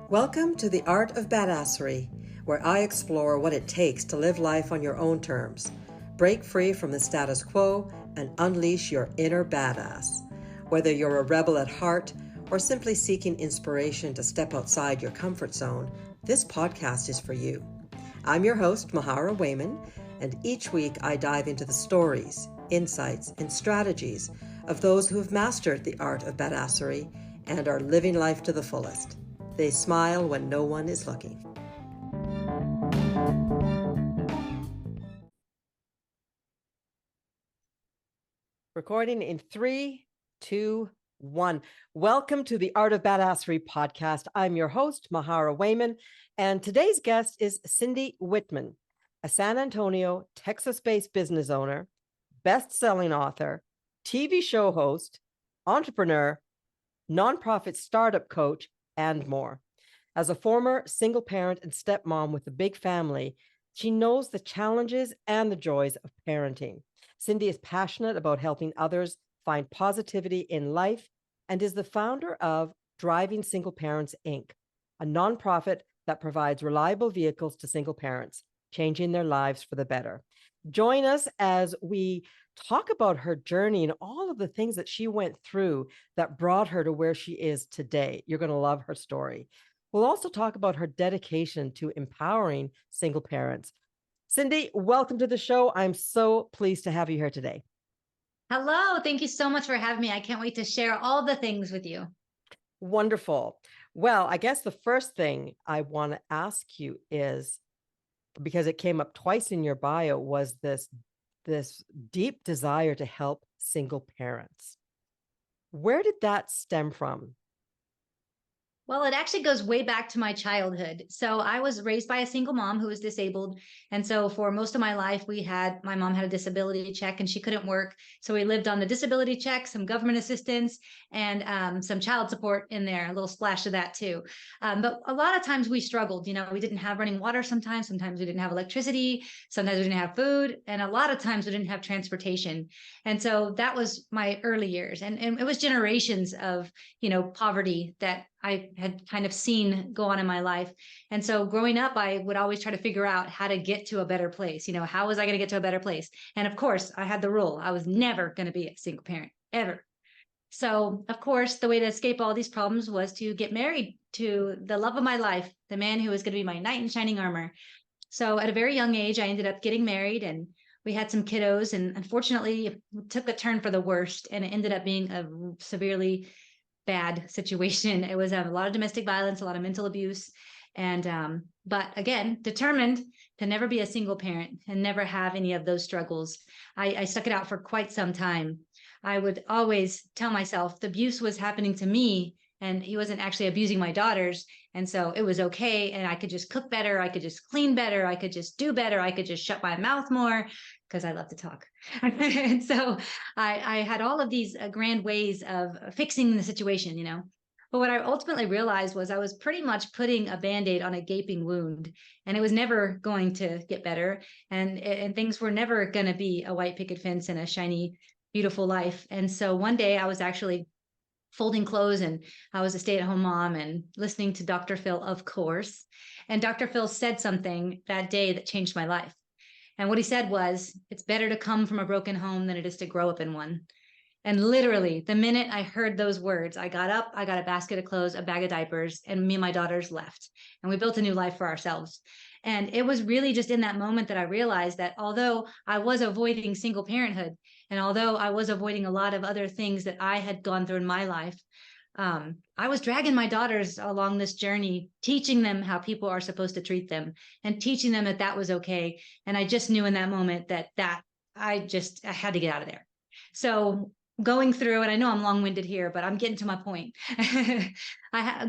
Welcome to the Art of Badassery, where I explore what it takes to live life on your own terms, break free from the status quo, and unleash your inner badass. Whether you're a rebel at heart or simply seeking inspiration to step outside your comfort zone, this podcast is for you. I'm your host, Mahara Wayman, and each week I dive into the stories, insights, and strategies of those who have mastered the art of badassery and are living life to the fullest. They smile when no one is looking. Recording in 3, 2, 1. Welcome to the Art of Badassery podcast. I'm your host, Mahara Wayman, and today's guest is Cindy Witteman, a San Antonio, Texas-based business owner, best-selling author, TV show host, entrepreneur, nonprofit startup coach, and more. As a former single parent and stepmom with a big family, she knows the challenges and the joys of parenting. Cindy is passionate about helping others find positivity in life and is the founder of Driving Single Parents, Inc., a nonprofit that provides reliable vehicles to single parents, changing their lives for the better. Join us as we talk about her journey and all of the things that she went through that brought her to where she is today. You're going to love her story. We'll also talk about her dedication to empowering single parents. Cindy, welcome to the show. I'm so pleased to have you here today. Hello. Thank you so much for having me. I can't wait to share all the things with you. Wonderful. Well, I guess the first thing I want to ask you is, because it came up twice in your bio, was this deep desire to help single parents. Where did that stem from? Well, it actually goes way back to my childhood. So I was raised by a single mom who was disabled. And so for most of my life, my mom had a disability check and she couldn't work. So we lived on the disability check, some government assistance, and some child support in there, a little splash of that too. But a lot of times we struggled. We didn't have running water sometimes. Sometimes we didn't have electricity. Sometimes we didn't have food. And a lot of times we didn't have transportation. And so that was my early years. And it was generations of, poverty that I had kind of seen go on in my life. And so growing up, I would always try to figure out how to get to a better place. How was I going to get to a better place? And of course, I had the rule. I was never going to be a single parent, ever. So, of course, the way to escape all these problems was to get married to the love of my life, the man who was going to be my knight in shining armor. So at a very young age, I ended up getting married and we had some kiddos. And unfortunately, it took a turn for the worst. And it ended up being a severely bad situation. It was a lot of domestic violence, a lot of mental abuse. And, but again, determined to never be a single parent and never have any of those struggles. I stuck it out for quite some time. I would always tell myself the abuse was happening to me and he wasn't actually abusing my daughters. And so it was okay. And I could just cook better. I could just clean better. I could just do better. I could just shut my mouth more because I love to talk. And so I had all of these grand ways of fixing the situation, But what I ultimately realized was I was pretty much putting a Band-Aid on a gaping wound and it was never going to get better. And things were never going to be a white picket fence and a shiny, beautiful life. And so one day I was actually folding clothes and I was a stay-at-home mom and listening to Dr. Phil, of course. And Dr. Phil said something that day that changed my life. And what he said was, it's better to come from a broken home than it is to grow up in one. And literally, the minute I heard those words, I got up, I got a basket of clothes, a bag of diapers, and me and my daughters left. And we built a new life for ourselves. And it was really just in that moment that I realized that although I was avoiding single parenthood, and although I was avoiding a lot of other things that I had gone through in my life, I was dragging my daughters along this journey, teaching them how people are supposed to treat them and teaching them that that was okay. And I just knew in that moment that I had to get out of there. So going through, and I know I'm long-winded here, but I'm getting to my point.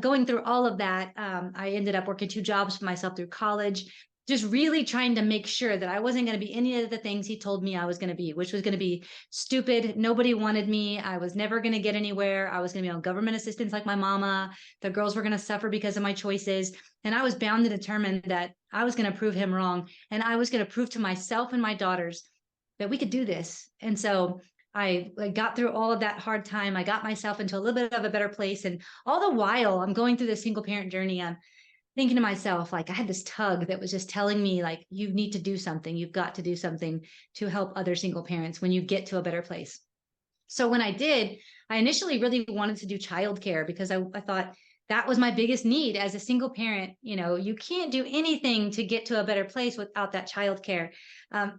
Going through all of that, I ended up working 2 jobs for myself through college, just really trying to make sure that I wasn't going to be any of the things he told me I was going to be, which was going to be stupid. Nobody wanted me. I was never going to get anywhere. I was going to be on government assistance like my mama. The girls were going to suffer because of my choices. And I was bound and determined that I was going to prove him wrong. And I was going to prove to myself and my daughters that we could do this. And so I like got through all of that hard time. I got myself into a little bit of a better place. And all the while I'm going through this single parent journey, I'm thinking to myself, like I had this tug that was just telling me like, you need to do something. You've got to do something to help other single parents when you get to a better place. So when I did, I initially really wanted to do childcare because I thought that was my biggest need as a single parent. You know, you can't do anything to get to a better place without that childcare.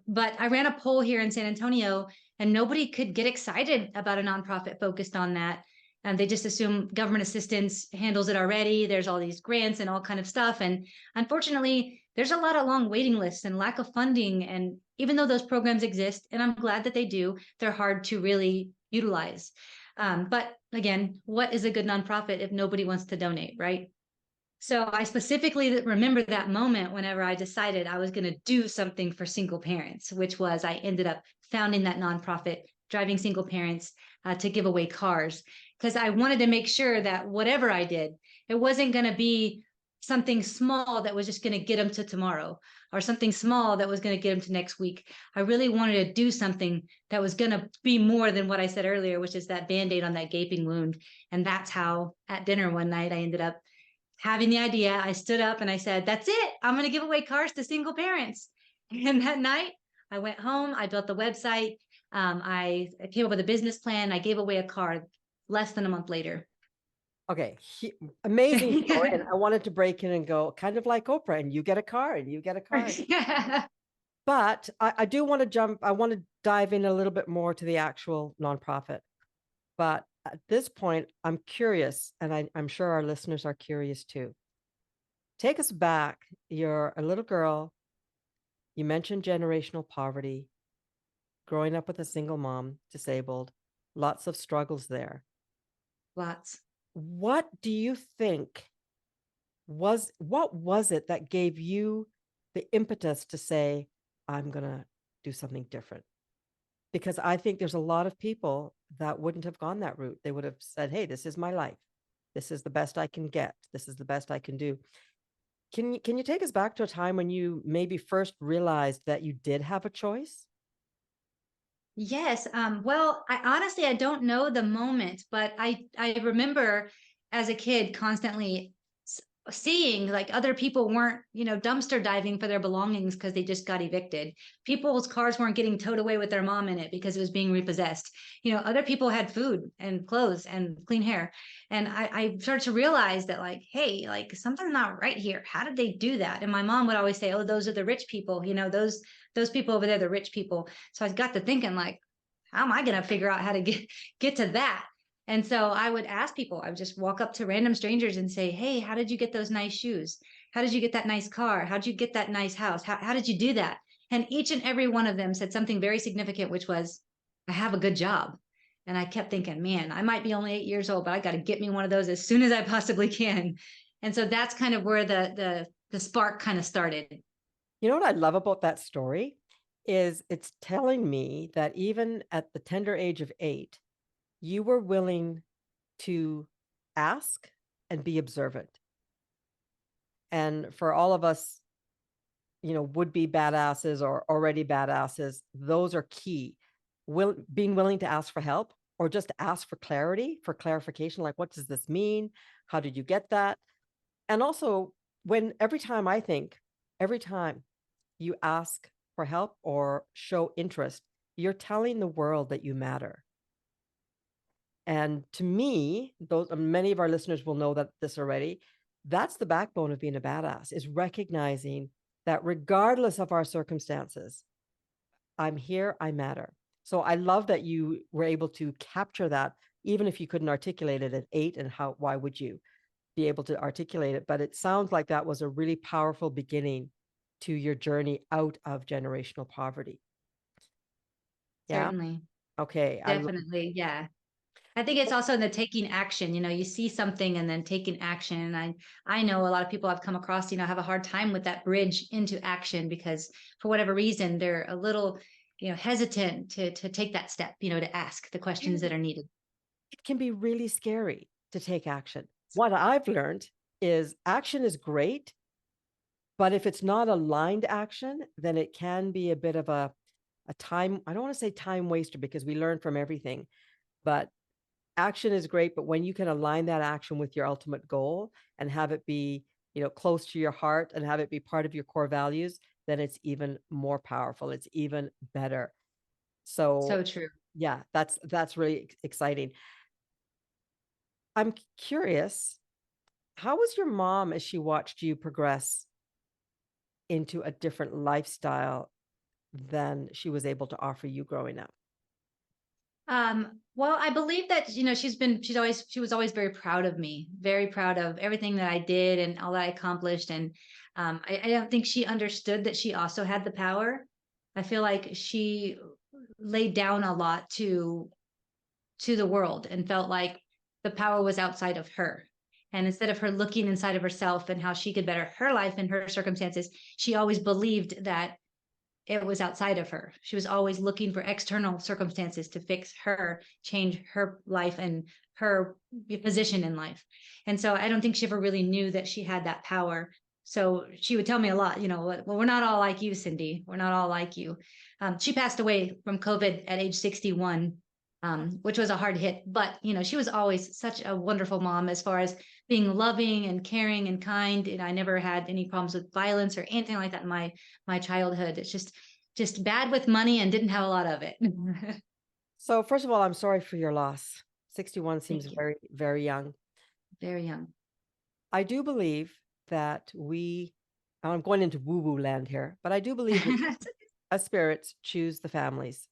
But I ran a poll here in San Antonio, and nobody could get excited about a nonprofit focused on that. And they just assume government assistance handles it already. There's all these grants and all kind of stuff. And unfortunately, there's a lot of long waiting lists and lack of funding. And even though those programs exist, and I'm glad that they do, they're hard to really utilize. But again, what is a good nonprofit if nobody wants to donate, right? So I specifically remember that moment whenever I decided I was going to do something for single parents, which was I ended up founding that nonprofit, driving single parents to give away cars, because I wanted to make sure that whatever I did, it wasn't going to be something small that was just going to get them to tomorrow, or something small that was going to get them to next week. I really wanted to do something that was going to be more than what I said earlier, which is that Band-Aid on that gaping wound. And that's how at dinner one night, I ended up having the idea. I stood up and I said, that's it. I'm going to give away cars to single parents. And that night I went home, I built the website. I came up with a business plan. I gave away a car less than a month later. Okay. Amazing story. And I wanted to break in and go kind of like Oprah, and you get a car and you get a car. But I do want to I want to dive in a little bit more to the actual nonprofit. But at this point, I'm curious, and I'm sure our listeners are curious too. Take us back. You're a little girl. You mentioned generational poverty, growing up with a single mom, disabled, lots of struggles there. Lots. What do you think what was it that gave you the impetus to say, I'm going to do something different? Because I think there's a lot of people that wouldn't have gone that route. They would have said, hey, this is my life. This is the best I can get. This is the best I can do. Can you take us back to a time when you maybe first realized that you did have a choice? Yes. Well, I honestly, I don't know the moment, but I remember as a kid constantly seeing like other people weren't, dumpster diving for their belongings because they just got evicted. People's cars weren't getting towed away with their mom in it because it was being repossessed. Other people had food and clothes and clean hair. And I started to realize that like, hey, like something's not right here. How did they do that? And my mom would always say, oh, those are the rich people, those people over there, the rich people. So I got to thinking like, how am I going to figure out how to get to that? And so I would ask people, I would just walk up to random strangers and say, hey, how did you get those nice shoes? How did you get that nice car? How did you get that nice house? How did you do that? And each and every one of them said something very significant, which was, I have a good job. And I kept thinking, man, I might be only 8 years old, but I got to get me one of those as soon as I possibly can. And so that's kind of where the spark kind of started. You know what I love about that story is it's telling me that even at the tender age of 8, you were willing to ask and be observant. And for all of us, would-be badasses or already badasses, those are key. Being willing to ask for help or just ask for clarity, for clarification, like, what does this mean? How did you get that? And also, every time you ask for help or show interest, you're telling the world that you matter. And to me, many of our listeners will know that this already. That's the backbone of being a badass, is recognizing that regardless of our circumstances, I'm here, I matter. So I love that you were able to capture that, even if you couldn't articulate it at 8, and why would you be able to articulate it? But it sounds like that was a really powerful beginning to your journey out of generational poverty. Yeah. Certainly. Okay. Definitely. Yeah. I think it's also in the taking action. You see something and then taking action. And I know a lot of people I've come across, have a hard time with that bridge into action because for whatever reason, they're a little, hesitant to take that step, to ask the questions that are needed. It can be really scary to take action. What I've learned is action is great, but if it's not aligned action, then it can be a bit of a time, I don't want to say time waster because we learn from everything, but action is great. But when you can align that action with your ultimate goal and have it be, close to your heart and have it be part of your core values, then it's even more powerful. It's even better. So So true. yeah, that's really exciting. I'm curious, how was your mom as she watched you progress into a different lifestyle than she was able to offer you growing up? Well, I believe that, she was always very proud of me, very proud of everything that I did and all that I accomplished. And I don't think she understood that she also had the power. I feel like she laid down a lot to the world and felt like the power was outside of her. And instead of her looking inside of herself and how she could better her life and her circumstances, she always believed that it was outside of her. She was always looking for external circumstances to fix her, change her life and her position in life. And so I don't think she ever really knew that she had that power. So she would tell me a lot, well, we're not all like you, Cindy. We're not all like you. She passed away from COVID at age 61, which was a hard hit. But, she was always such a wonderful mom as far as being loving and caring and kind. And I never had any problems with violence or anything like that in my childhood. It's just bad with money and didn't have a lot of it. So first of all, I'm sorry for your loss. 61 seems Thank you. very, very young. Very young. I do believe that I'm going into woo-woo land here, but I do believe we as spirits choose the families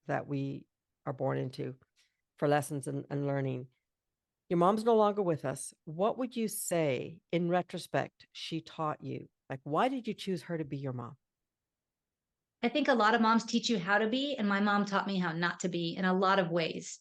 that we are born into for lessons and learning. Your mom's no longer with us. What would you say in retrospect she taught you? Like, why did you choose her to be your mom? I think a lot of moms teach you how to be, and my mom taught me how not to be in a lot of ways.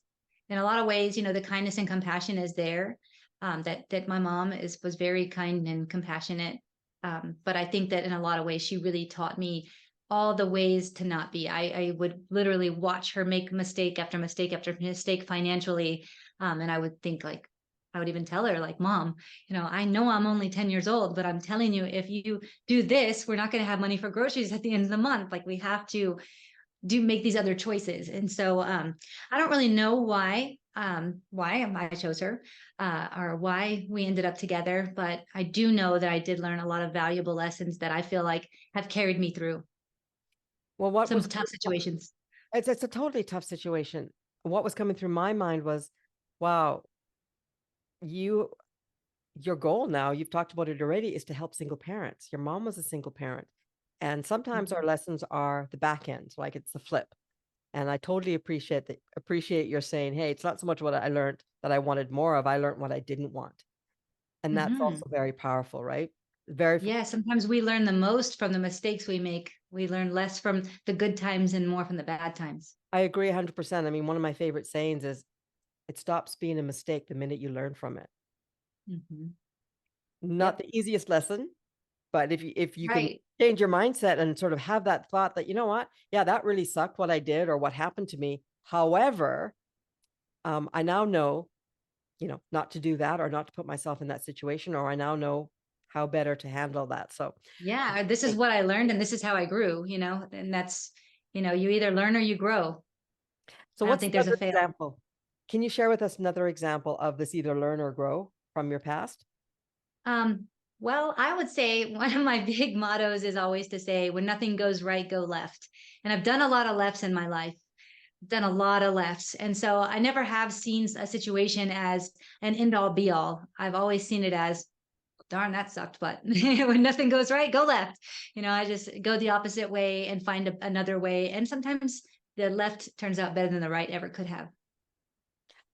In a lot of ways, the kindness and compassion is there. That my mom was very kind and compassionate. But I think that in a lot of ways, she really taught me all the ways to not be. I would literally watch her make mistake after mistake after mistake financially. And I would think like, I would even tell her like, Mom, I know I'm only 10 years old, but I'm telling you, if you do this, we're not going to have money for groceries at the end of the month. Like we have to make these other choices. And so I don't really know why I chose her or why we ended up together, but I do know that I did learn a lot of valuable lessons that I feel like have carried me through Well, what some was tough situations. it's a totally tough situation. What was coming through my mind was, wow, you your goal now, you've talked about it already, is to help single parents. Your mom was a single parent. And sometimes our Mhm. lessons are the back end, like it's the flip. And I totally appreciate your saying, hey, it's not so much what I learned that I wanted more of. I learned what I didn't want. And that's Mhm. also very powerful, right? Very, Yeah, sometimes we learn the most from the mistakes we make. We learn less from the good times and more from the bad times. I agree 100%. I mean, one of my favorite sayings is it stops being a mistake the minute you learn from it. Mhm. Not Yep. the easiest lesson, but if you can Right. change your mindset and sort of have that thought that, you know what, yeah, that really sucked what I did or what happened to me. However, I now know, not to do that or not to put myself in that situation, or I now know how better to handle that. So, Yeah, this is what I learned and this is how I grew, and that's, you either learn or you grow. so I don't what's think there's a another fail. example? Can you share with us another example of this either learn or grow from your past? Um, well, I would say one of my big mottos is always to say, when nothing goes right, go left. And I've done a lot of lefts in my life, done a lot of lefts. And so I never have seen a situation as an end all be all. I've always seen it as, darn, that sucked. But when nothing goes right, go left. I just go the opposite way and find another way. And sometimes the left turns out better than the right ever could have.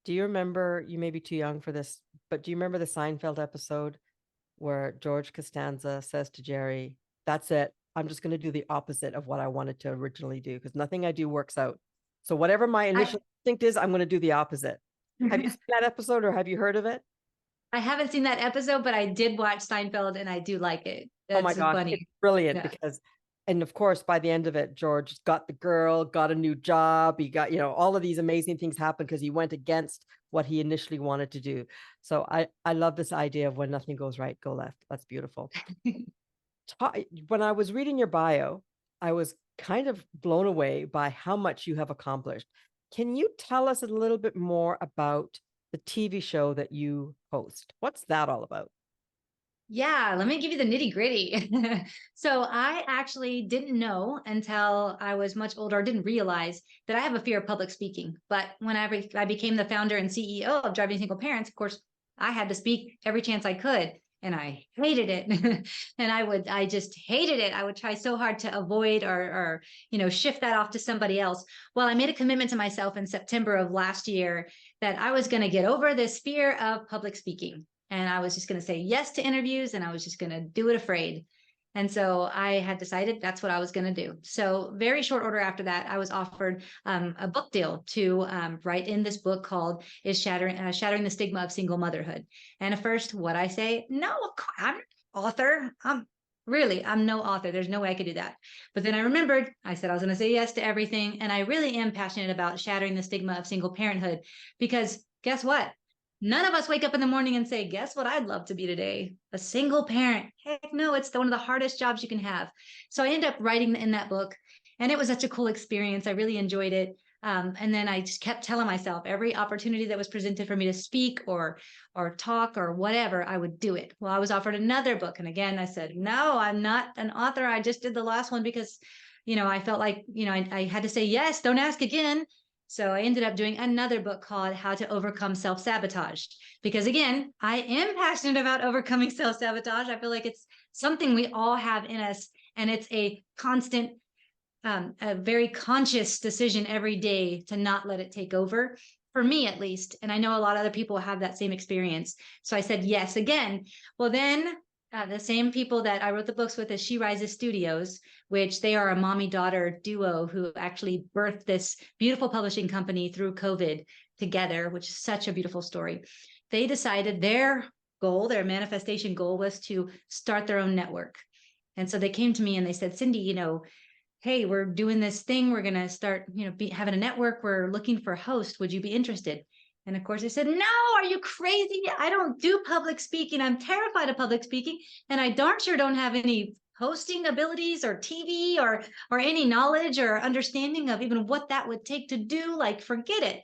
Do you remember, you may be too young for this, but do you remember the Seinfeld episode where George Costanza says to Jerry, that's it. I'm just going to do the opposite of what I wanted to originally do because nothing I do works out. So whatever my I initial instinct is, I'm going to do the opposite. Have you seen that episode or have you heard of it? I haven't seen that episode, but I did watch Seinfeld and I do like it. Oh my That's gosh, it's funny. brilliant Yeah. because, and of course, by the end of it, George got the girl, got a new job. He got, all of these amazing things happened because he went against what he initially wanted to do. So I love this idea of when nothing goes right, go left. That's beautiful. When I was reading your bio, I was kind of blown away by how much you have accomplished. Can you tell us a little bit more about the TV show that you host? What's that all about? Yeah, let me give you the nitty gritty. So I actually didn't know until I was much older, didn't realize that I have a fear of public speaking. But when I became the founder and CEO of Driving Single Parents, of course, I had to speak every chance I could. And I hated it. And I just hated it. I would try so hard to avoid or shift that off to somebody else. Well, I made a commitment to myself in September of last year that I was going to get over this fear of public speaking. And I was just going to say yes to interviews and I was just going to do it afraid. And so I had decided that's what I was going to do. So very short order after that, I was offered a book deal to write in this book called "Is Shattering the Stigma of Single Motherhood." And at first, what I say, no, I'm an author. I'm no author. There's no way I could do that. But then I remembered, I said I was going to say yes to everything. And I really am passionate about shattering the stigma of single parenthood because guess what? None of us wake up in the morning and say, guess what I'd love to be today? A single parent. Heck no, it's one of the hardest jobs you can have. So I ended up writing in that book and it was such a cool experience. I really enjoyed it. And then I just kept telling myself every opportunity that was presented for me to speak or talk or whatever, I would do it. Well, I was offered another book. And again, I said, no, I'm not an author. I just did the last one because, I felt like, I had to say yes, don't ask again. So I ended up doing another book called How to Overcome Self-Sabotage. Because again, I am passionate about overcoming self-sabotage. I feel like it's something we all have in us. And it's a constant, a very conscious decision every day to not let it take over. For me, at least. And I know a lot of other people have that same experience. So I said yes again. Well, then the same people that I wrote the books with is She Rises Studios, which they are a mommy-daughter duo who actually birthed this beautiful publishing company through COVID together, which is such a beautiful story. They decided their goal, their manifestation goal was to start their own network. And so they came to me and they said, Cindy, hey, we're doing this thing. We're going to start, having a network. We're looking for a host. Would you be interested? And of course I said, no, are you crazy? I don't do public speaking. I'm terrified of public speaking. And I darn sure don't have any hosting abilities or TV or any knowledge or understanding of even what that would take to do. Like, forget it.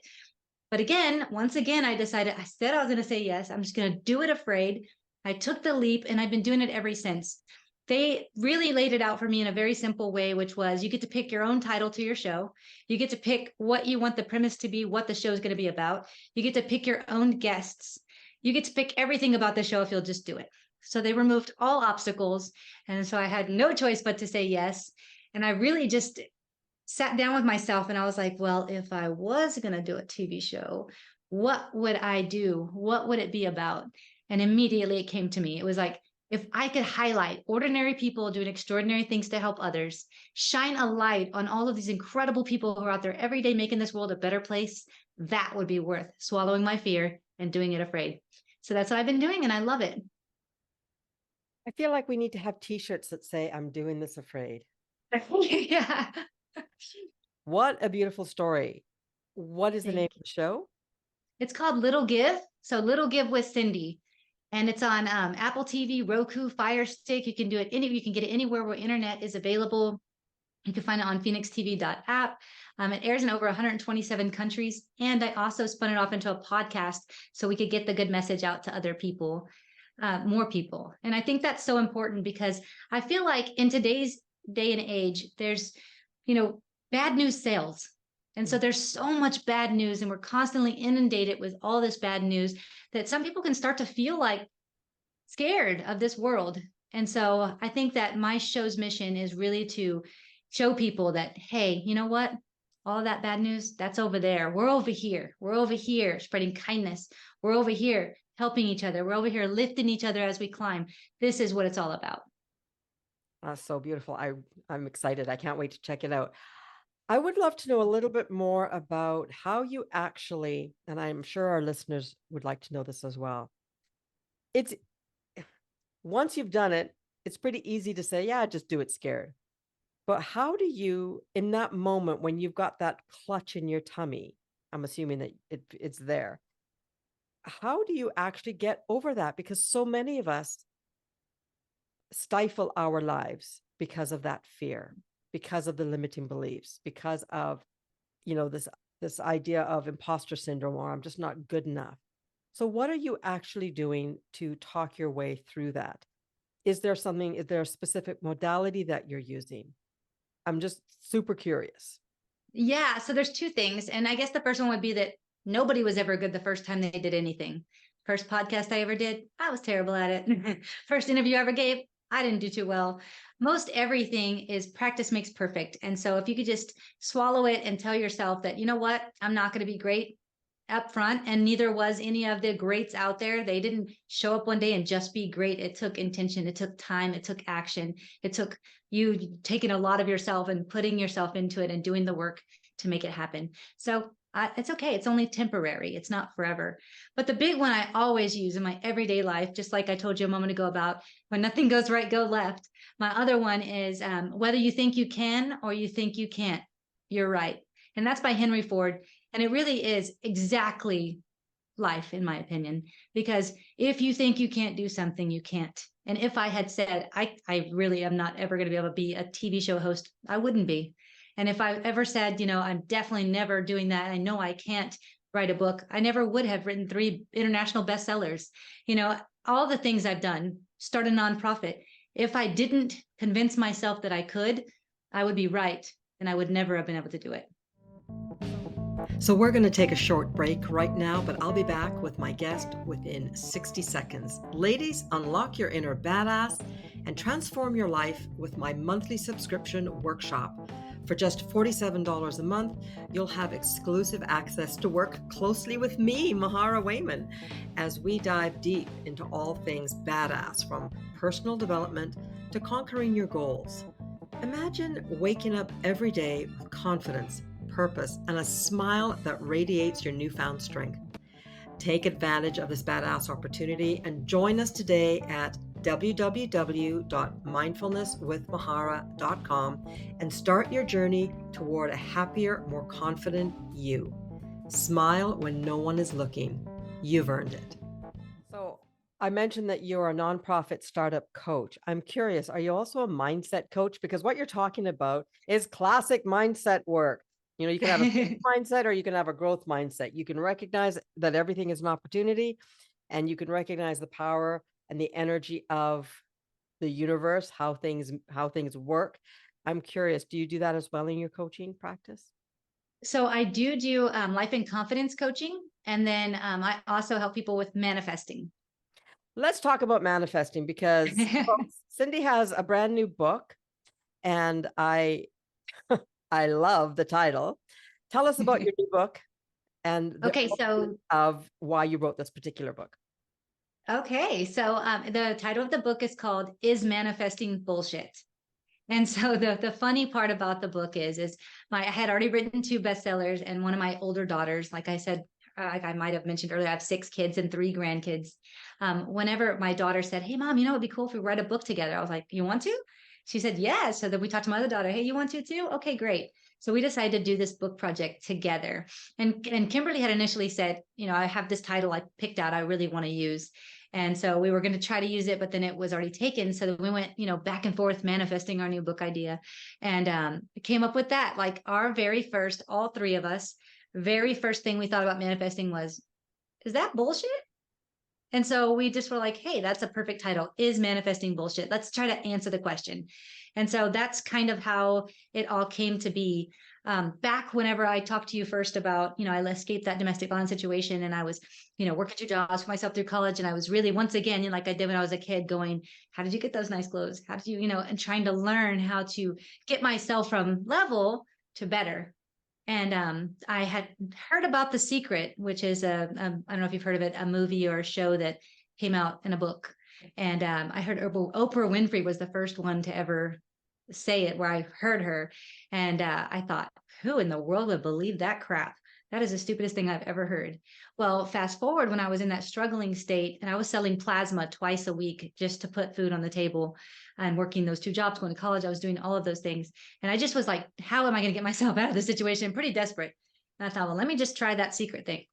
But again, once again, I said I was going to say yes. I'm just going to do it afraid. I took the leap and I've been doing it ever since. They really laid it out for me in a very simple way, which was you get to pick your own title to your show. You get to pick what you want the premise to be, what the show is going to be about. You get to pick your own guests. You get to pick everything about the show if you'll just do it. So they removed all obstacles. And so I had no choice but to say yes. And I really just sat down with myself and I was like, well, if I was going to do a TV show, what would I do? What would it be about? And immediately it came to me. It was like, if I could highlight ordinary people doing extraordinary things to help others, shine a light on all of these incredible people who are out there every day making this world a better place, that would be worth swallowing my fear and doing it afraid. So that's what I've been doing and I love it. I feel like we need to have t-shirts that say, I'm doing this afraid. Yeah. What a beautiful story. What is the name of the show? It's called Little Give. So Little Give with Cindy. And it's on Apple TV, Roku, Fire Stick. You can do it you can get it anywhere where internet is available. You can find it on phoenixtv.app. It airs in over 127 countries. And I also spun it off into a podcast so we could get the good message out to other people, more people. And I think that's so important because I feel like in today's day and age, there's, bad news sells. And so there's so much bad news and we're constantly inundated with all this bad news that some people can start to feel like scared of this world. And so I think that my show's mission is really to show people that, hey, you know what? All that bad news, that's over there. We're over here. We're over here spreading kindness. We're over here helping each other. We're over here lifting each other as we climb. This is what it's all about. That's so beautiful. I'm excited. I can't wait to check it out. I would love to know a little bit more about how you actually, and I'm sure our listeners would like to know this as well. It's once you've done it, it's pretty easy to say, yeah, just do it scared. But how do you, in that moment when you've got that clutch in your tummy, I'm assuming that it's there, how do you actually get over that? Because so many of us stifle our lives because of that fear, because of the limiting beliefs, because of, this idea of imposter syndrome, or I'm just not good enough. So what are you actually doing to talk your way through that? Is there a specific modality that you're using? I'm just super curious. Yeah. So there's two things. And I guess the first one would be that nobody was ever good the first time they did anything. First podcast I ever did, I was terrible at it. First interview I ever gave, I didn't do too well. Most everything is practice makes perfect. And so if you could just swallow it and tell yourself that, you know what, I'm not going to be great up front, and neither was any of the greats out there. They didn't show up one day and just be great. It took intention, it took time, it took action, it took you taking a lot of yourself and putting yourself into it and doing the work to make it happen. So it's okay. It's only temporary. It's not forever. But the big one I always use in my everyday life, just like I told you a moment ago about when nothing goes right, go left. My other one is whether you think you can or you think you can't, you're right. And that's by Henry Ford. And it really is exactly life, in my opinion, because if you think you can't do something, you can't. And if I had said, I really am not ever going to be able to be a TV show host, I wouldn't be. And if I ever said, I'm definitely never doing that, I know I can't write a book, I never would have written 3 international bestsellers. All the things I've done, start a nonprofit. If I didn't convince myself that I could, I would be right. And I would never have been able to do it. So we're going to take a short break right now, but I'll be back with my guest within 60 seconds. Ladies, unlock your inner badass and transform your life with my monthly subscription workshop. For just $47 a month, you'll have exclusive access to work closely with me, Mahara Wayman, as we dive deep into all things badass, from personal development to conquering your goals. Imagine waking up every day with confidence, purpose, and a smile that radiates your newfound strength. Take advantage of this badass opportunity and join us today at www.mindfulnesswithmahara.com and start your journey toward a happier, more confident you. Smile when no one is looking. You've earned it. So I mentioned that you're a nonprofit startup coach. I'm curious, are you also a mindset coach? Because what you're talking about is classic mindset work. You can have a mindset or you can have a growth mindset. You can recognize that everything is an opportunity, and you can recognize the power and the energy of the universe, how things work. I'm curious, do you do that as well in your coaching practice? So I do life and confidence coaching. And then I also help people with manifesting. Let's talk about manifesting, because Cindy has a brand new book, and I love the title. Tell us about your new book and of why you wrote this particular book. Okay, so the title of the book is called "Is Manifesting Bullshit?" And so the funny part about the book is I had already written 2 bestsellers, and one of my older daughters, like I said, like I might have mentioned earlier, I have 6 kids and 3 grandkids. Whenever my daughter said, "Hey, Mom, it'd be cool if we write a book together," I was like, "You want to?" She said, "Yeah." So then we talked to my other daughter, "Hey, you want to too?" Okay, great. So we decided to do this book project together. And Kimberly had initially said, I have this title I picked out I really want to use. And so we were going to try to use it, but then it was already taken. So we went, back and forth manifesting our new book idea, and came up with that. Like our very first, all 3 of us, very first thing we thought about manifesting was, is that bullshit? And so we just were like, hey, that's a perfect title. Is manifesting bullshit? Let's try to answer the question. And so that's kind of how it all came to be. Back whenever I talked to you first about, I escaped that domestic violence situation, and I was, working 2 jobs for myself through college. And I was really, once again, like I did when I was a kid, going, how did you get those nice clothes? How did you, and trying to learn how to get myself from level to better. And I had heard about The Secret, which is I don't know if you've heard of it, a movie or a show that came out in a book. And I heard Oprah Winfrey was the first one to ever say it, where I heard her. And I thought, who in the world would believe that crap? That is the stupidest thing I've ever heard. Well, fast forward, when I was in that struggling state and I was selling plasma twice a week just to put food on the table, and working those 2 jobs, going to college, I was doing all of those things. And I just was like, how am I going to get myself out of this situation? Pretty desperate. And I thought, well, let me just try that secret thing.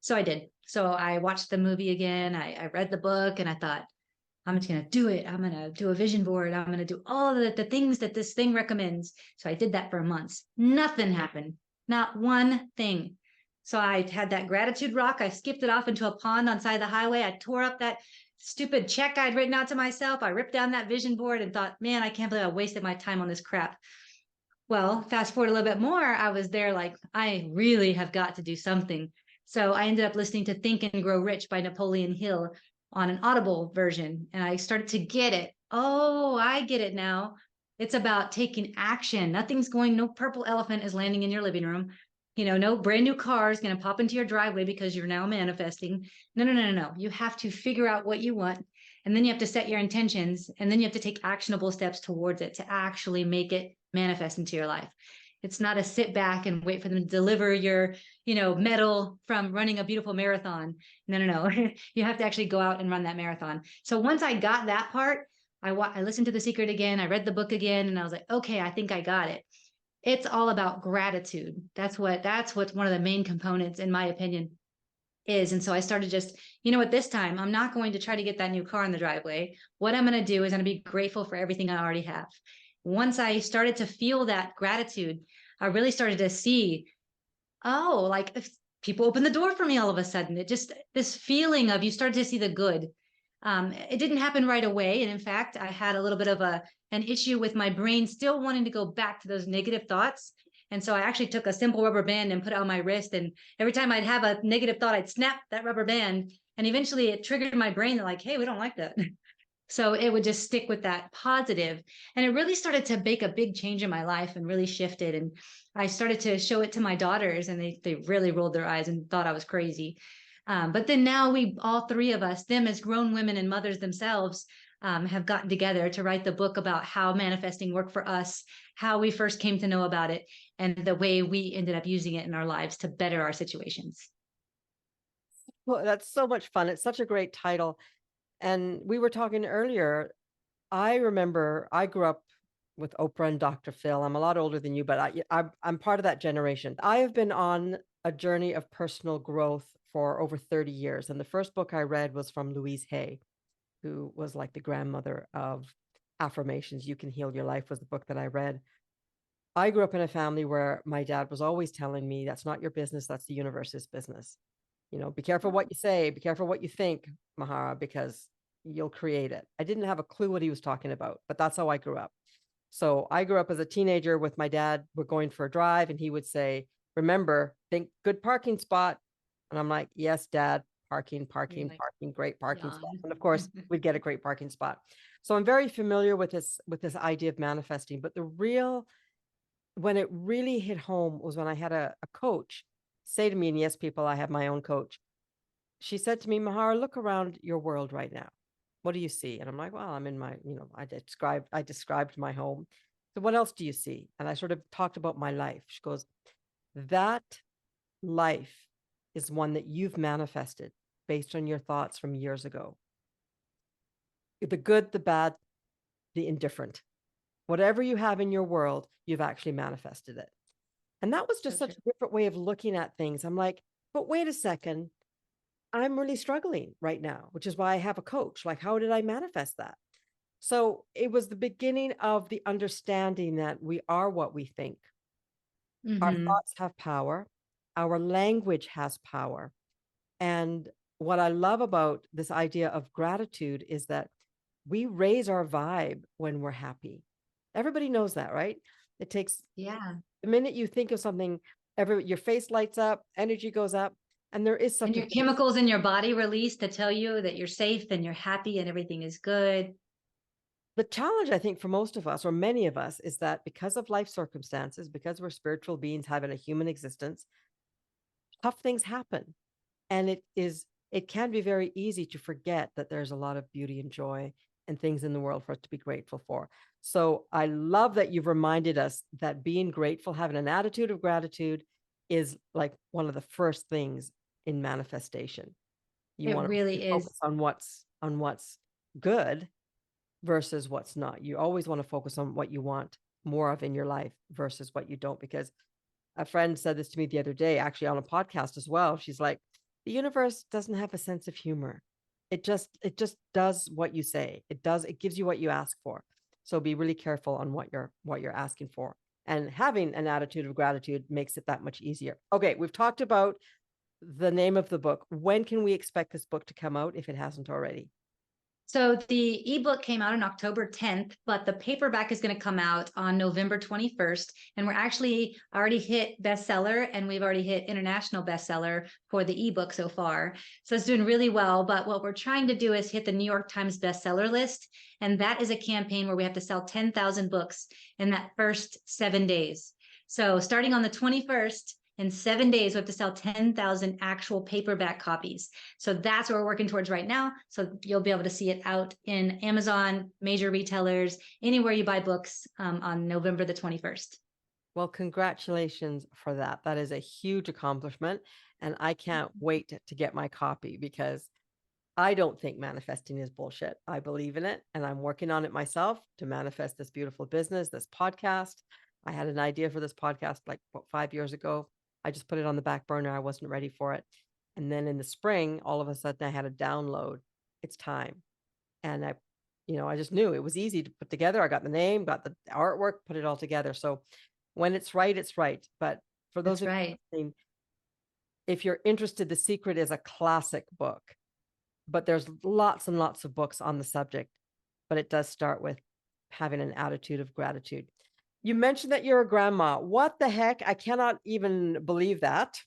So I did. So I watched the movie again. I read the book, and I thought, I'm just going to do it. I'm going to do a vision board. I'm going to do all of the things that this thing recommends. So I did that for months. Nothing happened. Not one thing. So I had that gratitude rock. I skipped it off into a pond on the side of the highway. I tore up that stupid check I'd written out to myself. I ripped down that vision board and thought, man, I can't believe I wasted my time on this crap. Well, fast forward a little bit more, I was there like, I really have got to do something. So I ended up listening to Think and Grow Rich by Napoleon Hill on an Audible version. And I started to get it. Oh, I get it now. It's about taking action. No purple elephant is landing in your living room. No brand new car is going to pop into your driveway because you're now manifesting. No, no, no, no, no. You have to figure out what you want. And then you have to set your intentions. And then you have to take actionable steps towards it to actually make it manifest into your life. It's not a sit back and wait for them to deliver your, medal from running a beautiful marathon. No, no, no. You have to actually go out and run that marathon. So once I got that part, I listened to The Secret again. I read the book again, and I was like, okay, I think I got it. It's all about gratitude. That's what's one of the main components, in my opinion, is. And so I started just, at this time, I'm not going to try to get that new car in the driveway. What I'm going to do is I'm going to be grateful for everything I already have. Once I started to feel that gratitude, I really started to see, oh, like if people open the door for me all of a sudden, it just, this feeling of, you started to see the good. It didn't happen right away. And in fact, I had a little bit of an issue with my brain still wanting to go back to those negative thoughts. And so I actually took a simple rubber band and put it on my wrist. And every time I'd have a negative thought, I'd snap that rubber band. And eventually it triggered my brain. They're like, hey, we don't like that. So it would just stick with that positive. And it really started to make a big change in my life and really shifted. And I started to show it to my daughters, and they really rolled their eyes and thought I was crazy. But then now all three of us, them as grown women and mothers themselves, have gotten together to write the book about how manifesting worked for us, how we first came to know about it, and the way we ended up using it in our lives to better our situations. Well, that's so much fun. It's such a great title. And we were talking earlier. I remember I grew up with Oprah and Dr. Phil. I'm a lot older than you, but I'm part of that generation. I have been on a journey of personal growth for over 30 years. And the first book I read was from Louise Hay, who was like the grandmother of affirmations. You Can Heal Your Life was the book that I read. I grew up in a family where my dad was always telling me, that's not your business, that's the universe's business. Be careful what you say, be careful what you think, Mahara, because you'll create it. I didn't have a clue what he was talking about, but that's how I grew up. So I grew up as a teenager with my dad. We're going for a drive, and he would say, remember, think good parking spot. And I'm like, yes, Dad, parking, great parking spot. And of course, we'd get a great parking spot. So I'm very familiar with this idea of manifesting. But when it really hit home was when I had a coach say to me, and yes, people, I have my own coach. She said to me, Mahara, look around your world right now. What do you see? And I'm like, well, I'm in my, I described my home. So what else do you see? And I sort of talked about my life. She goes, that life is one that you've manifested based on your thoughts from years ago. The good, the bad, the indifferent. Whatever you have in your world, you've actually manifested it. And that was just such a different way of looking at things. I'm like, but wait a second. I'm really struggling right now, which is why I have a coach. Like, how did I manifest that? So it was the beginning of the understanding that we are what we think. Our thoughts have power. Our language has power. And what I love about this idea of gratitude is that we raise our vibe when we're happy. Everybody knows that, right? It takes, the minute you think of something, your face lights up, energy goes up. And there is something. And your chemicals in your body release to tell you that you're safe and you're happy and everything is good. The challenge, I think, for most of us, or many of us, is that because of life circumstances, because we're spiritual beings having a human existence, tough things happen. And it can be very easy to forget that there's a lot of beauty and joy and things in the world for us to be grateful for. So I love that you've reminded us that being grateful, having an attitude of gratitude, is like one of the first things in manifestation. You want to really focus on what's good versus what's not. You always want to focus on what you want more of in your life versus what you don't. Because a friend said this to me the other day, actually on a podcast as well. She's like, the universe doesn't have a sense of humor. it just does what you say. It gives you what you ask for. So be really careful on what you're asking for. And having an attitude of gratitude makes it that much easier. Okay, we've talked about the name of the book. When can we expect this book to come out if it hasn't already? So the ebook came out on October 10th, but the paperback is going to come out on November 21st. And we're actually already hit bestseller, and we've already hit international bestseller for the ebook so far. So it's doing really well. But what we're trying to do is hit the New York Times bestseller list. And that is a campaign where we have to sell 10,000 books in that first 7 days. So starting on the 21st, in 7 days, we have to sell 10,000 actual paperback copies. So that's what we're working towards right now. So you'll be able to see it out in Amazon, major retailers, anywhere you buy books on November the 21st. Well, congratulations for that. That is a huge accomplishment. And I can't wait to get my copy because I don't think manifesting is bullshit. I believe in it, and I'm working on it myself to manifest this beautiful business, this podcast. I had an idea for this podcast like 5 years ago. I just put it on the back burner. I wasn't ready for it. And then in the spring, all of a sudden I had a download. It's time. And I just knew it was easy to put together. I got the name, got the artwork, put it all together. So when it's right, it's right. But for those That's right. if you're interested, The Secret is a classic book, but there's lots and lots of books on the subject. But it does start with having an attitude of gratitude. You mentioned that you're a grandma. What the heck? I cannot even believe that.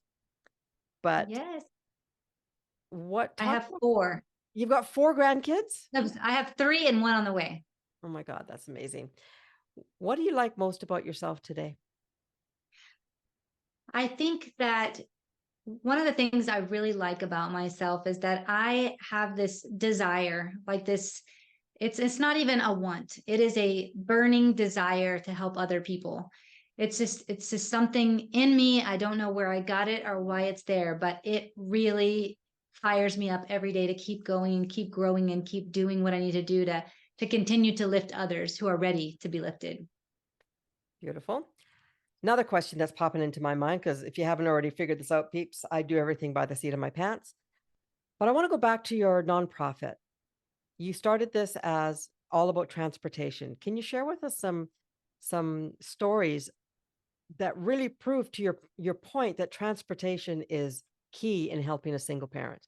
But yes, what? I have 4. You've got 4 grandkids? I have 3 and 1 on the way. Oh my God, that's amazing. What do you like most about yourself today? I think that one of the things I really like about myself is that I have this desire, like this, it's not even a want. It is a burning desire to help other people. It's just something in me. I don't know where I got it or why it's there, but it really fires me up every day to keep going and keep growing and keep doing what I need to do to continue to lift others who are ready to be lifted. Beautiful. Another question that's popping into my mind, because if you haven't already figured this out, peeps, I do everything by the seat of my pants. But I want to go back to your nonprofit. You started this as all about transportation. Can you share with us some stories that really prove to your point that transportation is key in helping a single parent?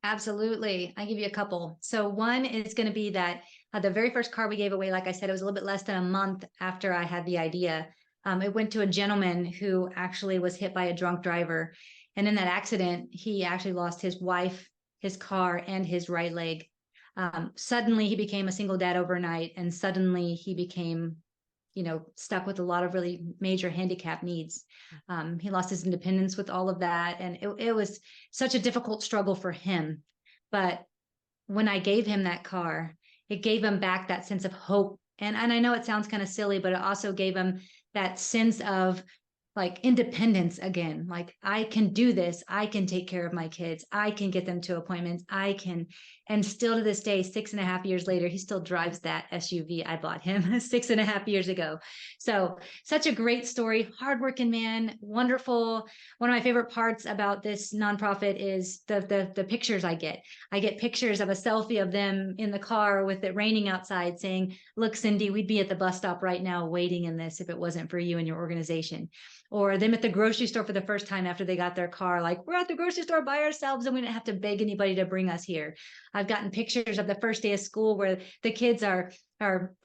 Absolutely. I give you a couple. So one is going to be that the very first car we gave away, like I said, it was a little bit less than a month after I had the idea. It went to a gentleman who actually was hit by a drunk driver. And in that accident, he actually lost his wife, his car, and his right leg. Suddenly he became a single dad overnight, and suddenly he became stuck with a lot of really major handicap needs. He lost his independence with all of that. And it was such a difficult struggle for him. But when I gave him that car, it gave him back that sense of hope. And I know it sounds kind of silly, but it also gave him that sense of like independence again. Like, I can do this. I can take care of my kids. I can get them to appointments. I can. And still to this day, 6.5 years later, he still drives that SUV I bought him 6.5 years ago. So such a great story, hardworking man, wonderful. One of my favorite parts about this nonprofit is the pictures I get. I get pictures of a selfie of them in the car with it raining outside saying, look, Cindy, we'd be at the bus stop right now waiting in this if it wasn't for you and your organization. Or them at the grocery store for the first time after they got their car, like, we're at the grocery store by ourselves and we didn't have to beg anybody to bring us here. I've gotten pictures of the first day of school where the kids are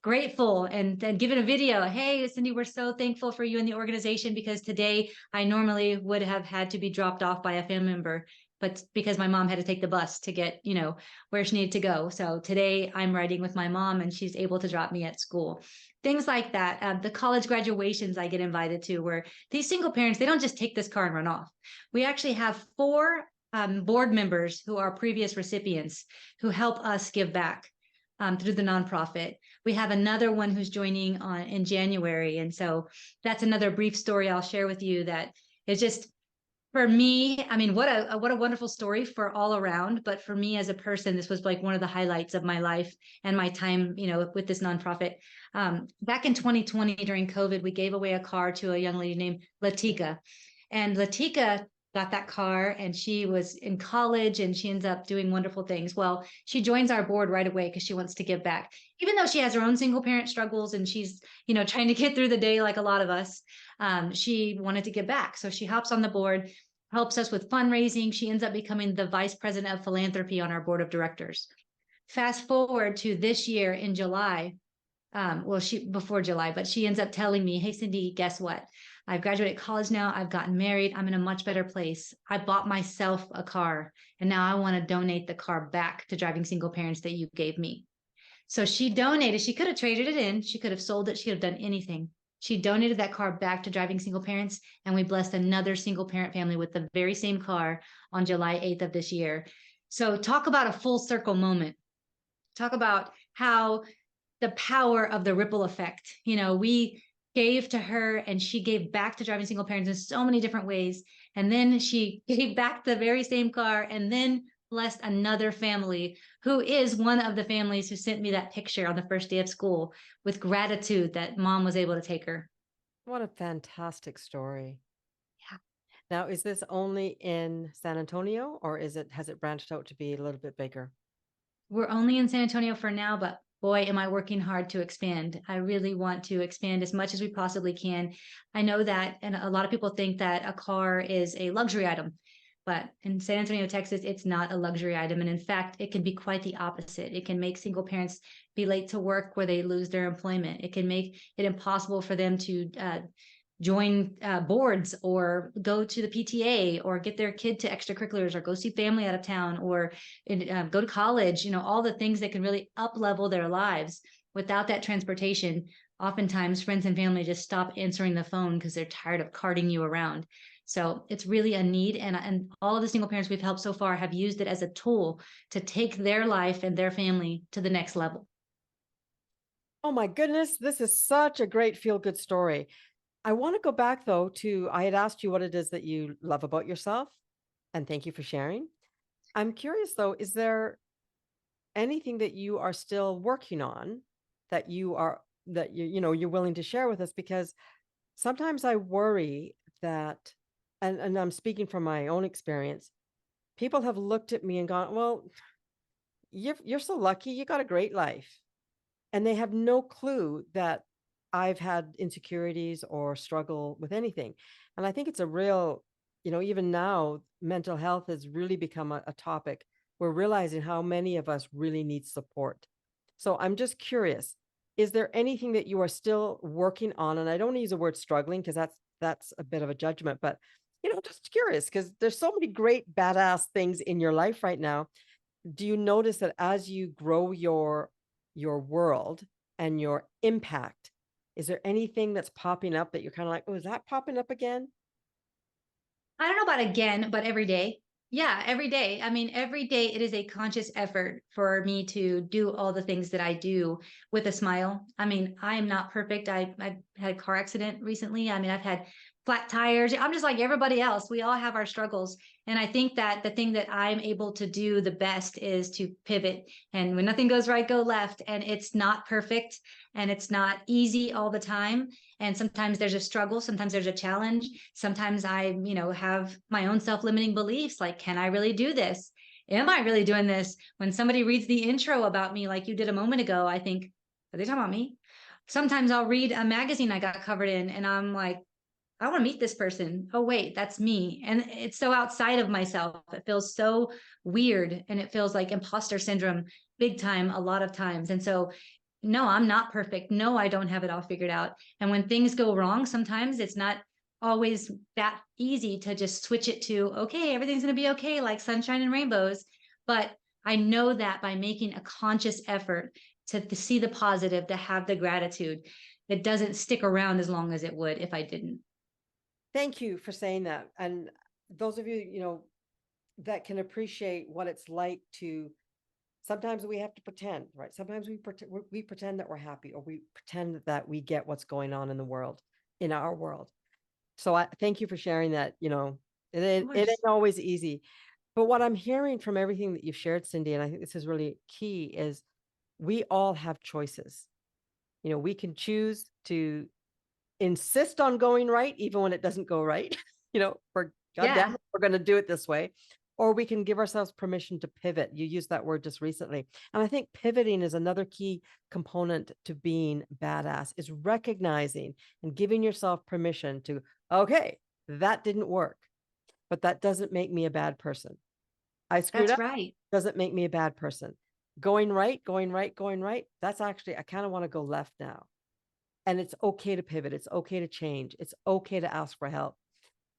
grateful and given a video. Hey, Cindy, we're so thankful for you and the organization because today I normally would have had to be dropped off by a family member, but because my mom had to take the bus to get, where she needed to go. So today I'm riding with my mom and she's able to drop me at school. Things like that. The college graduations I get invited to, where these single parents, they don't just take this car and run off. We actually have 4 board members who are previous recipients who help us give back through the nonprofit. We have another one who's joining in January. And so that's another brief story I'll share with you that is just, for me, I mean, what a wonderful story for all around. But for me as a person, this was like one of the highlights of my life and my time, with this nonprofit. Back in 2020, during COVID, we gave away a car to a young lady named Latika. And Latika got that car, and she was in college and she ends up doing wonderful things. Well, she joins our board right away because she wants to give back, even though she has her own single parent struggles and she's, trying to get through the day like a lot of us. She wanted to give back. So she hops on the board, helps us with fundraising. She ends up becoming the vice president of philanthropy on our board of directors. Fast forward to this year in July. Well, she before July, but she ends up telling me, "Hey, Cindy, guess what? I've graduated college now. I've gotten married. I'm in a much better place. I bought myself a car, and now I want to donate the car back to driving single parents that you gave me." So she donated. She could have traded it in. She could have sold it. She could have done anything. She donated that car back to driving single parents, and we blessed another single parent family with the very same car on July 8th of this year. So talk about a full circle moment. Talk about how the power of the ripple effect. We gave to her and she gave back to driving single parents in so many different ways. And then she gave back the very same car and then blessed another family who is one of the families who sent me that picture on the first day of school with gratitude that mom was able to take her. What a fantastic story. Yeah. Now, is this only in San Antonio, or has it branched out to be a little bit bigger? We're only in San Antonio for now, but boy, am I working hard to expand. I really want to expand as much as we possibly can. I know that, and a lot of people think that a car is a luxury item, but in San Antonio, Texas, it's not a luxury item. And in fact, it can be quite the opposite. It can make single parents be late to work where they lose their employment. It can make it impossible for them to join boards or go to the PTA or get their kid to extracurriculars or go see family out of town or go to college, all the things that can really up level their lives. Without that transportation, oftentimes friends and family just stop answering the phone because they're tired of carting you around. So it's really a need. And all of the single parents we've helped so far have used it as a tool to take their life and their family to the next level. Oh my goodness, this is such a great feel-good story. I want to go back though to, I had asked you what it is that you love about yourself, and thank you for sharing. I'm curious though, is there anything that you are still working on that you're willing to share with us? Because sometimes I worry that, and I'm speaking from my own experience, people have looked at me and gone, well, you're so lucky, you got a great life. And they have no clue that I've had insecurities or struggle with anything. And I think it's a real, even now, mental health has really become a topic. We're realizing how many of us really need support. So I'm just curious, is there anything that you are still working on? And I don't use the word struggling because that's a bit of a judgment, but just curious because there's so many great badass things in your life right now. Do you notice that as you grow your world and your impact, is there anything that's popping up that you're kind of like, oh, is that popping up again? I don't know about again, but every day. Yeah, every day. I mean, every day it is a conscious effort for me to do all the things that I do with a smile. I mean, I am not perfect. I had a car accident recently. I mean, I've had flat tires. I'm just like everybody else. We all have our struggles. And I think that the thing that I'm able to do the best is to pivot. And when nothing goes right, go left. And it's not perfect and it's not easy all the time. And sometimes there's a struggle. Sometimes there's a challenge. Sometimes I, have my own self-limiting beliefs like, can I really do this? Am I really doing this? When somebody reads the intro about me, like you did a moment ago, I think, are they talking about me? Sometimes I'll read a magazine I got covered in and I'm like, I want to meet this person. Oh, wait, that's me. And it's so outside of myself. It feels so weird. And it feels like imposter syndrome big time a lot of times. And so, no, I'm not perfect. No, I don't have it all figured out. And when things go wrong, sometimes it's not always that easy to just switch it to, okay, everything's going to be okay, like sunshine and rainbows. But I know that by making a conscious effort to see the positive, to have the gratitude, it doesn't stick around as long as it would if I didn't. Thank you for saying that. And those of you, that can appreciate what it's like to, sometimes we have to pretend, right? Sometimes we pretend that we're happy, or we pretend that we get what's going on in the world, in our world. So I thank you for sharing that. It ain't always easy. But what I'm hearing from everything that you've shared, Cindy, and I think this is really key, is we all have choices. We can choose to insist on going right, even when it doesn't go right, for goddamn, Yeah. we're going to do it this way. Or we can give ourselves permission to pivot. You used that word just recently. And I think pivoting is another key component to being badass, is recognizing and giving yourself permission to, okay, that didn't work, but that doesn't make me a bad person. I screwed That's up. right. Doesn't make me a bad person. Going right, going right, going right. That's actually, I kind of want to go left now. And it's okay to pivot. It's okay to change. It's okay to ask for help.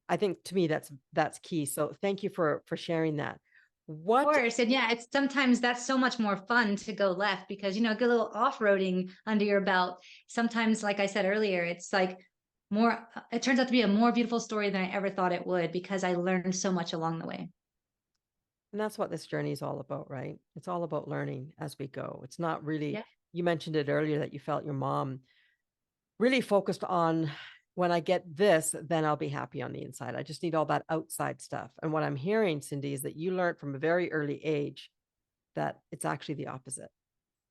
I think to me that's key. So thank you for sharing that. What Course. And yeah, it's sometimes that's so much more fun to go left because, you know, get a little off-roading under your belt. Sometimes, like I said earlier, it's like more, it turns out to be a more beautiful story than I ever thought it would because I learned so much along the way. And that's what this journey is all about, right? It's all about learning as we go. It's not really, Yeah, you mentioned it earlier that you felt your mom really focused on, when I get this, then I'll be happy on the inside. I just need all that outside stuff. And what I'm hearing, Cindy, is that you learned from a very early age that it's actually the opposite.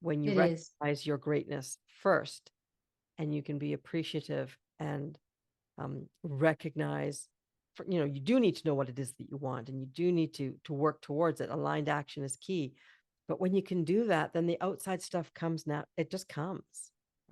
When you it is. recognize your greatness first, and you can be appreciative and recognize, you do need to know what it is that you want, and you do need to work towards it. Aligned action is key. But when you can do that, then the outside stuff comes now. It just comes,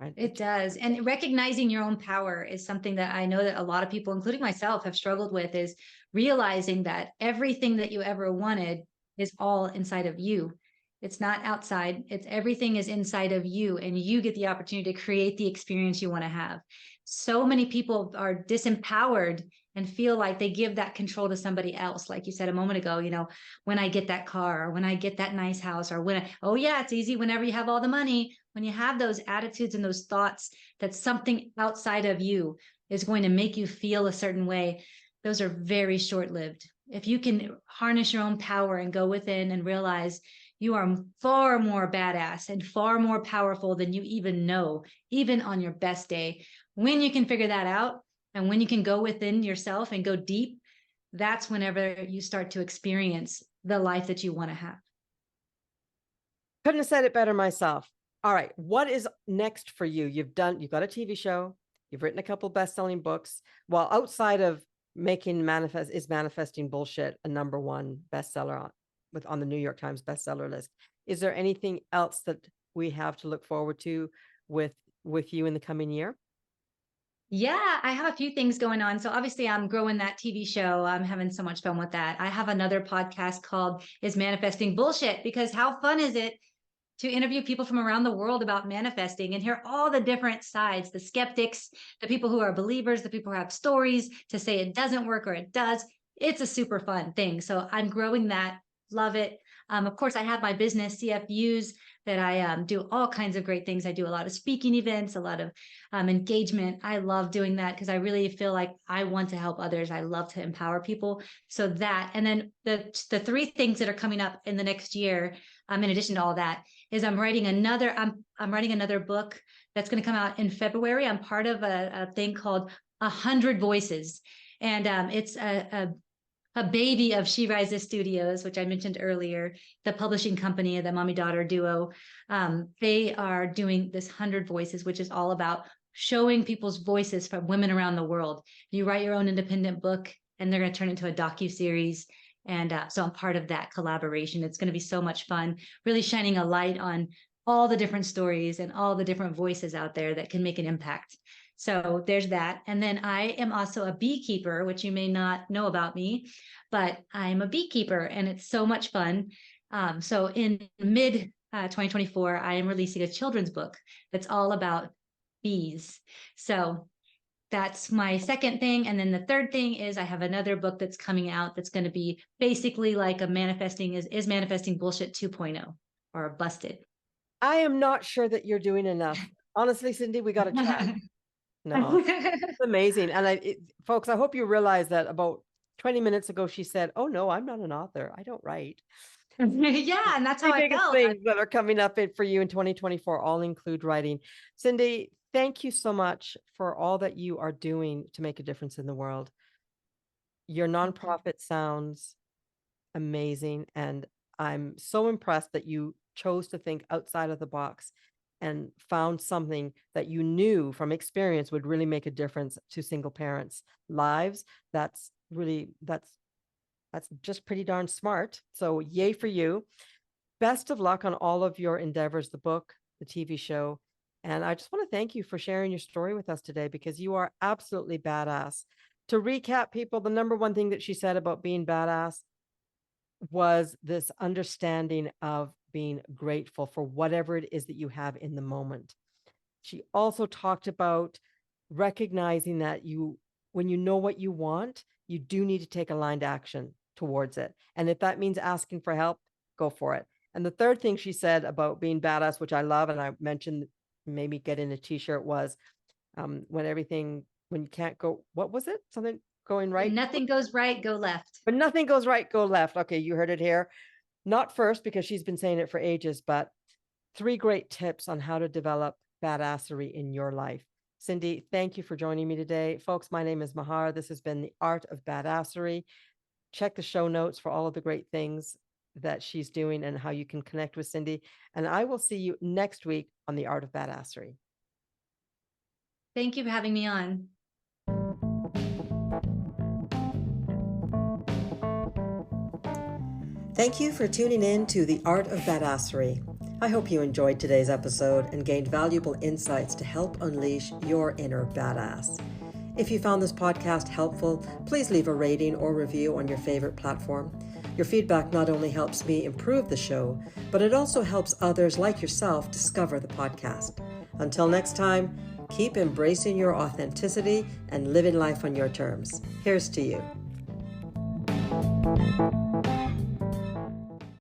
right? It does. And recognizing your own power is something that I know that a lot of people, including myself, have struggled with, is realizing that everything that you ever wanted is all inside of you. It's not outside. It's everything is inside of you, and you get the opportunity to create the experience you want to have. So many people are disempowered and feel like they give that control to somebody else. Like you said a moment ago, you know, when I get that car, or when I get that nice house, or oh yeah, it's easy whenever you have all the money. When you have those attitudes and those thoughts that something outside of you is going to make you feel a certain way, those are very short lived. If you can harness your own power and go within and realize you are far more badass and far more powerful than you even know, even on your best day, when you can figure that out and when you can go within yourself and go deep, that's whenever you start to experience the life that you want to have. Couldn't have said it better myself. All right. What is next for you? You've got a TV show. You've written a couple best-selling books. Well, outside of Manifesting Bullshit a #1 bestseller on the New York Times bestseller list. Is there anything else that we have to look forward to with you in the coming year? Yeah, I have a few things going on. So obviously I'm growing that TV show. I'm having so much fun with that. I have another podcast called Is Manifesting Bullshit? Because how fun is it to interview people from around the world about manifesting and hear all the different sides, the skeptics, the people who are believers, the people who have stories to say it doesn't work or it does. It's a super fun thing. So I'm growing that. Love it. Of course, I have my business, CFUs, that I do all kinds of great things. I do a lot of speaking events, a lot of engagement. I love doing that because I really feel like I want to help others. I love to empower people. So that, and then the three things that are coming up in the next year, in addition to all that, is I'm writing another book that's going to come out in February. I'm part of a thing called 100 Voices, and it's a baby of She Rises Studios, which I mentioned earlier, the publishing company, the mommy-daughter duo. They are doing this 100 Voices, which is all about showing people's voices from women around the world. You write your own independent book, and they're going to turn into a docu-series. And so I'm part of that collaboration. It's going to be so much fun, really shining a light on all the different stories and all the different voices out there that can make an impact. So there's that. And then I am also a beekeeper, which you may not know about me, but I'm a beekeeper and it's so much fun. So in mid 2024, I am releasing a children's book that's all about bees. So that's my second thing. And then the third thing is I have another book that's coming out that's going to be basically like a is manifesting bullshit 2.0 or a busted. I am not sure that you're doing enough. Honestly, Cindy, we got to chat. No, it's amazing. And folks, I hope you realize that about 20 minutes ago, she said, "Oh no, I'm not an author. I don't write." Yeah, and that's The how I biggest felt. things that are coming up for you in 2024 all include writing. Cindy, thank you so much for all that you are doing to make a difference in the world. Your nonprofit sounds amazing, and I'm so impressed that you chose to think outside of the box and found something that you knew from experience would really make a difference to single parents' lives. That's That's just pretty darn smart. So yay for you. Best of luck on all of your endeavors, the book, the TV show. And I just want to thank you for sharing your story with us today because you are absolutely badass. To recap, people, the number one thing that she said about being badass was this understanding of being grateful for whatever it is that you have in the moment. She also talked about recognizing that when you know what you want, you do need to take aligned action towards it. And if that means asking for help, go for it. And the third thing she said about being badass, which I love, and I mentioned maybe getting a t-shirt, was when you can't go, what was it? Something going right? When nothing goes right, go left. When nothing goes right, go left. Okay, you heard it here. Not first, because she's been saying it for ages, but 3 great tips on how to develop badassery in your life. Cindy, thank you for joining me today. Folks, my name is Mahara. This has been the Art of Badassery. Check the show notes for all of the great things that she's doing and how you can connect with Cindy. And I will see you next week on the Art of Badassery. Thank you for having me on. Thank you for tuning in to the Art of Badassery. I hope you enjoyed today's episode and gained valuable insights to help unleash your inner badass. If you found this podcast helpful, please leave a rating or review on your favorite platform. Your feedback not only helps me improve the show, but it also helps others like yourself discover the podcast. Until next time, keep embracing your authenticity and living life on your terms. Here's to you.